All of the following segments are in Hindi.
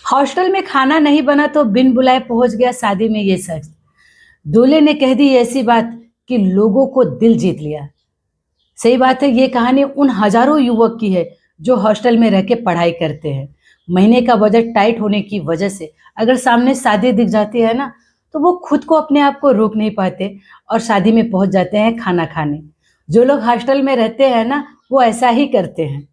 हॉस्टल में खाना नहीं बना तो बिन बुलाए पहुंच गया शादी में ये शख्स। दूल्हे ने कह दी ऐसी बात कि लोगों को दिल जीत लिया। सही बात है, ये कहानी उन हजारों युवक की है जो हॉस्टल में रह के पढ़ाई करते हैं। महीने का बजट टाइट होने की वजह से अगर सामने शादी दिख जाती है ना, तो वो खुद को अपने आप को रोक नहीं पाते और शादी में पहुंच जाते हैं खाना खाने। जो लोग हॉस्टल में रहते हैं ना, वो ऐसा ही करते हैं।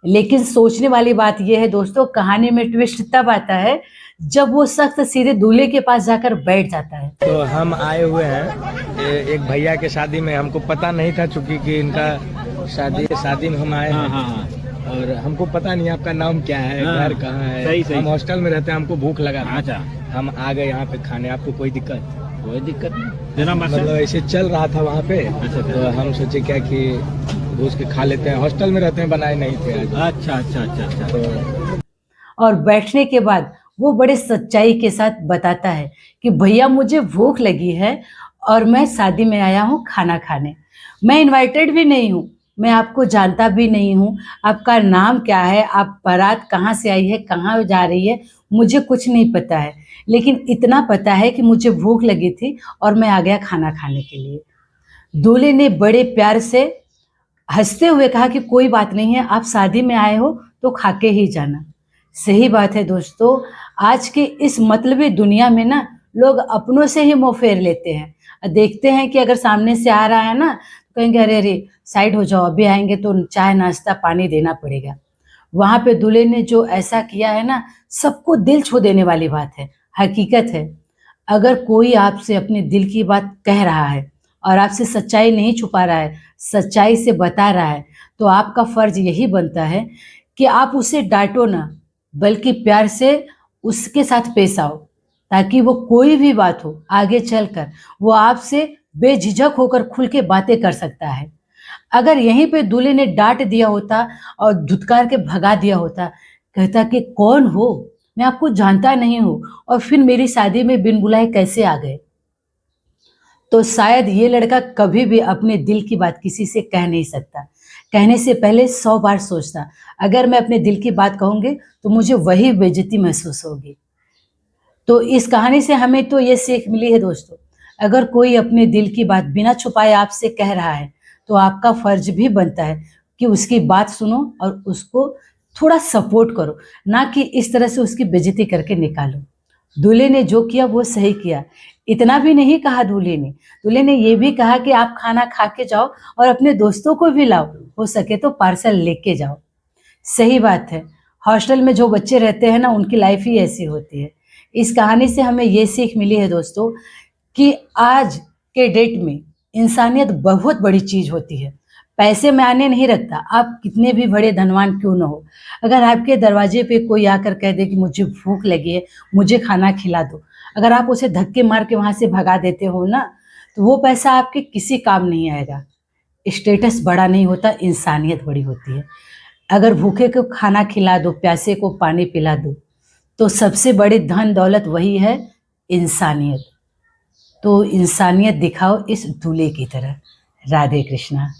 लेकिन सोचने वाली बात यह है दोस्तों, कहानी में ट्विस्ट तब आता है जब वो शख्स सीधे दूल्हे के पास जाकर बैठ जाता है। तो हम आए हुए हैं एक भैया के शादी में। हमको पता नहीं था चूंकि कि इनका शादी में हम आए हैं। और हमको पता नहीं आपका नाम क्या है, घर कहाँ है। सही। हम हॉस्टल में रहते हैं, हमको भूख लगा था। अच्छा, हम आ गए यहाँ पे खाने। आपको कोई दिक्कत? कोई दिक्कत नहीं, मतलब ऐसे चल रहा था वहाँ पे। अच्छा, तो हम सोचे क्या कि घुस के खा लेते हैं, हॉस्टल में रहते हैं, बनाए नहीं थे आज। अच्छा। तो और बैठने के बाद वो बड़े सच्चाई के साथ बताता है कि भैया मुझे भूख लगी है और मैं शादी में आया हूँ खाना खाने। मैं इनवाइटेड भी नहीं हूँ, मैं आपको जानता भी नहीं हूँ। आपका नाम क्या है, आप बारात कहाँ से आई है, कहाँ जा रही है, मुझे कुछ नहीं पता है। लेकिन इतना पता है कि मुझे भूख लगी थी और मैं आ गया खाना खाने के लिए। दूल्हे ने बड़े प्यार से हंसते हुए कहा कि कोई बात नहीं है, आप शादी में आए हो तो खा के ही जाना। सही बात है दोस्तों, आज के इस मतलबी दुनिया में ना लोग अपनों से ही मुंह फेर लेते हैं। देखते हैं कि अगर सामने से आ रहा है ना, तो कहेंगे अरे अरे साइड हो जाओ, अभी आएंगे तो चाय नाश्ता पानी देना पड़ेगा। वहाँ पे दूल्हे ने जो ऐसा किया है ना, सबको दिल छू देने वाली बात है, हकीकत है। अगर कोई आपसे अपने दिल की बात कह रहा है और आपसे सच्चाई नहीं छुपा रहा है, सच्चाई से बता रहा है, तो आपका फर्ज यही बनता है कि आप उसे डांटो ना, बल्कि प्यार से उसके साथ पेश आओ, ताकि वो कोई भी बात हो आगे चलकर वो आपसे बेझिझक होकर खुल के बातें कर सकता है। अगर यहीं पे दूल्हे ने डांट दिया होता और धुतकार के भगा दिया होता, कहता कि कौन हो, मैं आपको जानता नहीं हूँ और फिर मेरी शादी में बिन बुलाए कैसे आ गए, तो शायद ये लड़का कभी भी अपने दिल की बात किसी से कह नहीं सकता। कहने से पहले 100 बार सोचता, अगर मैं अपने दिल की बात कहूँगी तो मुझे वही बेइज्जती महसूस होगी। तो इस कहानी से हमें तो ये सीख मिली है दोस्तों, अगर कोई अपने दिल की बात बिना छुपाए आपसे कह रहा है, तो आपका फर्ज भी बनता है कि उसकी बात सुनो और उसको थोड़ा सपोर्ट करो, ना कि इस तरह से उसकी बेइज्जती करके निकालो। दूल्हे ने जो किया वो सही किया। इतना भी नहीं कहा दूल्हे ने ये भी कहा कि आप खाना खा के जाओ और अपने दोस्तों को भी लाओ, हो सके तो पार्सल लेके जाओ। सही बात है, हॉस्टल में जो बच्चे रहते हैं ना, उनकी लाइफ ही ऐसी होती है। इस कहानी से हमें ये सीख मिली है दोस्तों कि आज के डेट में इंसानियत बहुत बड़ी चीज़ होती है। पैसे मायने नहीं रखता, आप कितने भी बड़े धनवान क्यों न हो। अगर आपके दरवाजे पे कोई आकर कह दे कि मुझे भूख लगी है, मुझे खाना खिला दो, अगर आप उसे धक्के मार के वहाँ से भगा देते हो ना, तो वो पैसा आपके किसी काम नहीं आएगा। स्टेटस बड़ा नहीं होता, इंसानियत बड़ी होती है। अगर भूखे को खाना खिला दो, प्यासे को पानी पिला दो, तो सबसे बड़ी धन दौलत वही है, इंसानियत। तो इंसानियत दिखाओ इस दूल्हे की तरह। राधे कृष्णा।